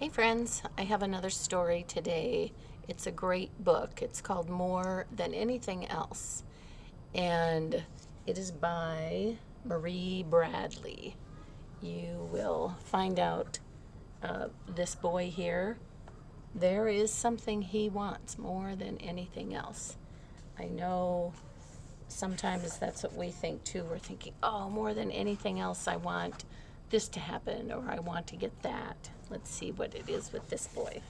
Hey friends, I have another story today. It's a great book. It's called More Than Anything Else, and it is by Marie Bradley. You will find out this boy here, there is something he wants more than anything else. I know sometimes that's what we think too. We're thinking, oh, more than anything else, I want this to happen or I want to get that. Let's see what it is with this boy.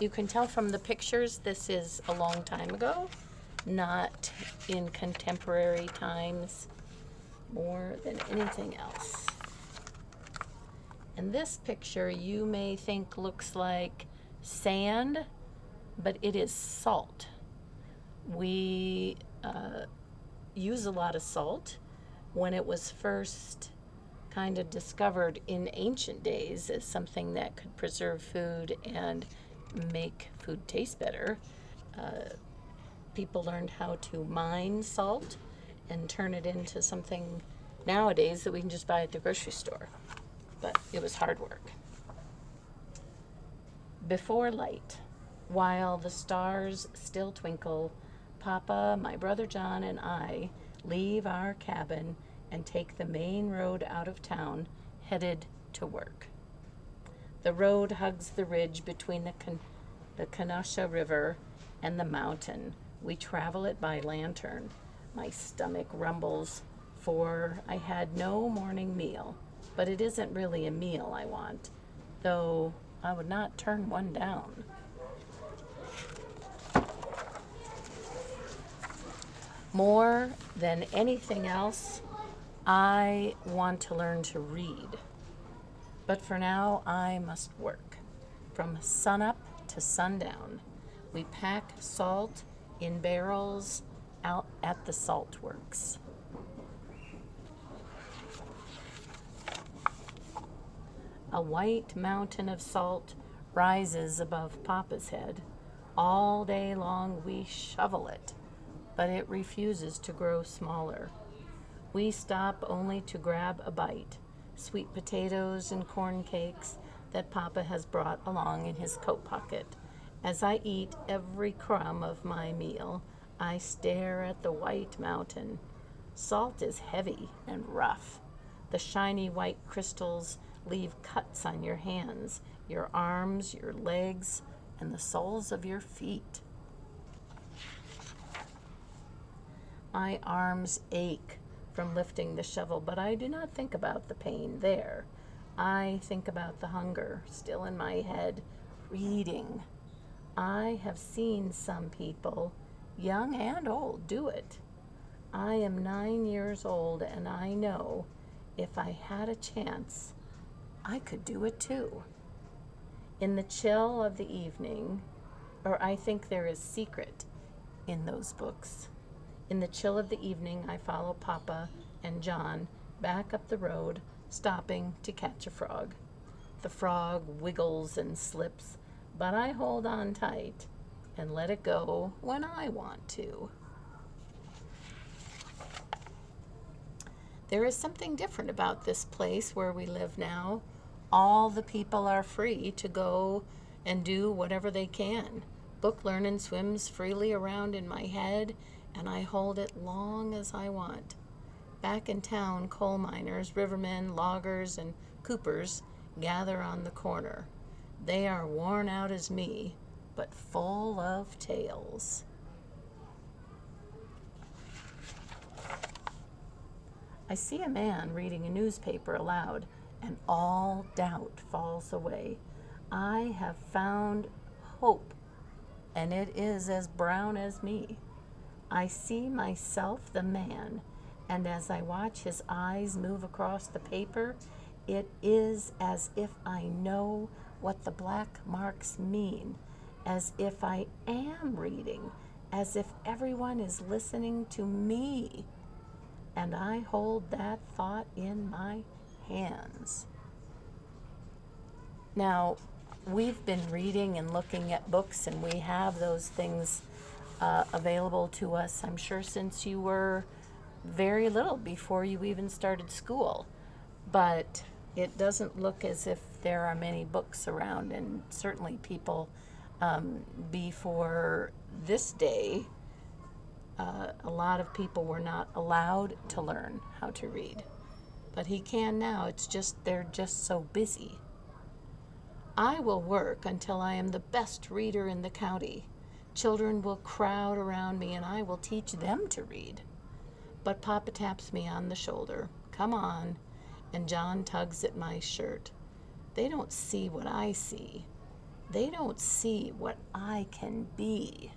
You can tell from the pictures this is a long time ago, not in contemporary times, more than anything else. And this picture you may think looks like sand, but it is salt. We use a lot of salt. When it was first kind of discovered in ancient days as something that could preserve food and make food taste better, people learned how to mine salt and turn it into something nowadays that we can just buy at the grocery store. But it was hard work. Before light, while the stars still twinkle, Papa, my brother John, and I leave our cabin and take the main road out of town, headed to work. The road hugs the ridge between the Kenosha River and the mountain. We travel it by lantern. My stomach rumbles, for I had no morning meal. But it isn't really a meal I want, though I would not turn one down. More than anything else, I want to learn to read. But for now, I must work. From sunup to sundown, we pack salt in barrels out at the salt works. A white mountain of salt rises above Papa's head. All day long we shovel it, but it refuses to grow smaller. We stop only to grab a bite, sweet potatoes and corn cakes that Papa has brought along in his coat pocket. As I eat every crumb of my meal, I stare at the white mountain. Salt is heavy and rough. The shiny white crystals leave cuts on your hands, your arms, your legs, and the soles of your feet. My arms ache from lifting the shovel, but I do not think about the pain there. I think about the hunger still in my head, reading. I have seen some people, young and old, do it. I am 9 years old, and I know if I had a chance, I could do it too. In the chill of the evening, or I think there is secret in those books. In the chill of the evening, I follow Papa and John back up the road, stopping to catch a frog. The frog wiggles and slips, but I hold on tight and let it go when I want to. There is something different about this place where we live now. All the people are free to go and do whatever they can. Book learning swims freely around in my head, and I hold it long as I want. Back in town, coal miners, rivermen, loggers, and coopers gather on the corner. They are worn out as me, but full of tales. I see a man reading a newspaper aloud, and all doubt falls away. I have found hope, and it is as brown as me. I see myself, the man, and as I watch his eyes move across the paper, it is as if I know what the black marks mean, as if I am reading, as if everyone is listening to me. And I hold that thought in my hands. Now, we've been reading and looking at books, and we have those things available to us, I'm sure, since you were very little, before you even started school. But It doesn't look as if there are many books around, and certainly people before this day, a lot of people were not allowed to learn how to read. But he can now. It's just they're just so busy. I will work until I am the best reader in the county. Children will crowd around me and I will teach them to read. But Papa taps me on the shoulder. Come on. And John tugs at my shirt. They don't see what I see. They don't see what I can be.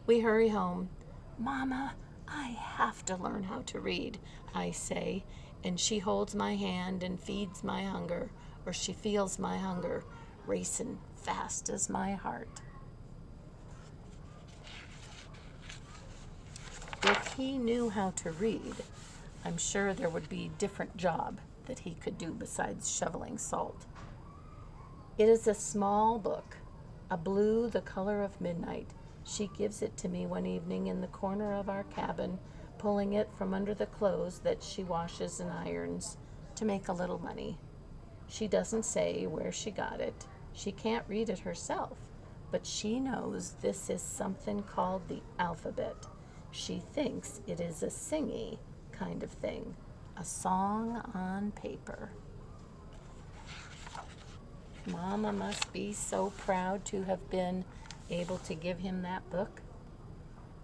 We hurry home. Mama, I have to learn how to read, I say, and she holds my hand and feeds my hunger, or she feels my hunger racing fast as my heart. If he knew how to read, I'm sure there would be a different job that he could do besides shoveling salt. It is a small book, a blue the color of midnight. She gives it to me one evening in the corner of our cabin, pulling it from under the clothes that she washes and irons to make a little money. She doesn't say where she got it. She can't read it herself, but she knows this is something called the alphabet. She thinks it is a singy kind of thing, a song on paper. Mama must be so proud to have been able to give him that book.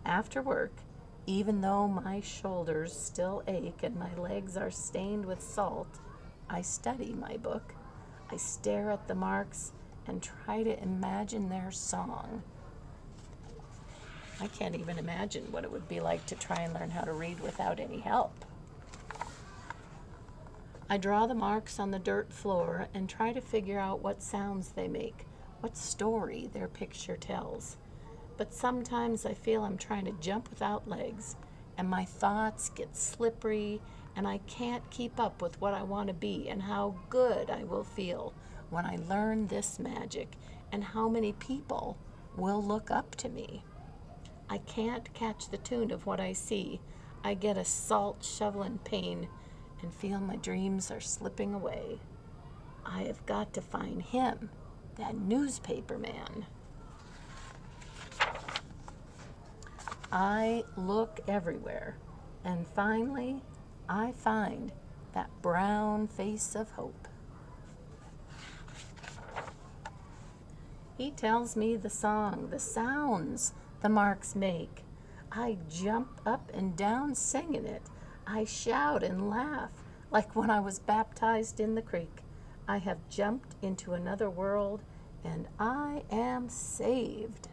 After work, even though my shoulders still ache and my legs are stained with salt, I study my book. I stare at the marks and try to imagine their song. I can't even imagine what it would be like to try and learn how to read without any help. I draw the marks on the dirt floor and try to figure out what sounds they make, what story their picture tells. But sometimes I feel I'm trying to jump without legs, and my thoughts get slippery, and I can't keep up with what I want to be and how good I will feel when I learn this magic, and how many people will look up to me. I can't catch the tune of what I see. I get a salt shoveling pain and feel my dreams are slipping away. I have got to find him, that newspaper man. I look everywhere, and finally I find that brown face of hope. He tells me the song, the sounds the marks make. I jump up and down singing it. I shout and laugh like when I was baptized in the creek. I have jumped into another world and I am saved.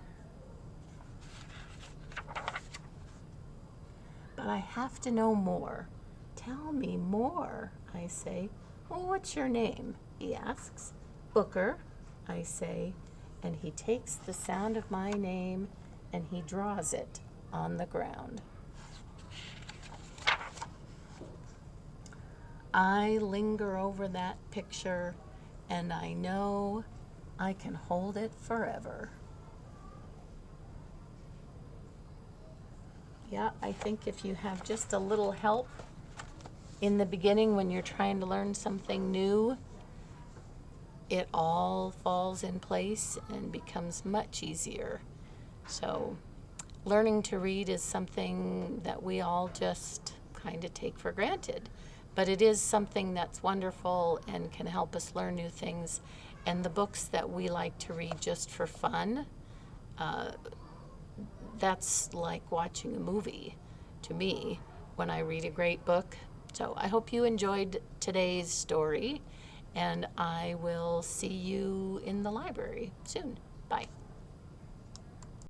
But I have to know more. Tell me more, I say. Well, what's your name? He asks. Booker, I say, and he takes the sound of my name and he draws it on the ground. I linger over that picture and I know I can hold it forever. Yeah, I think if you have just a little help in the beginning when you're trying to learn something new, it all falls in place and becomes much easier. So, learning to read is something that we all just kind of take for granted. But it is something that's wonderful and can help us learn new things. And the books that we like to read just for fun, that's like watching a movie to me when I read a great book. So I hope you enjoyed today's story, and I will see you in the library soon. Bye.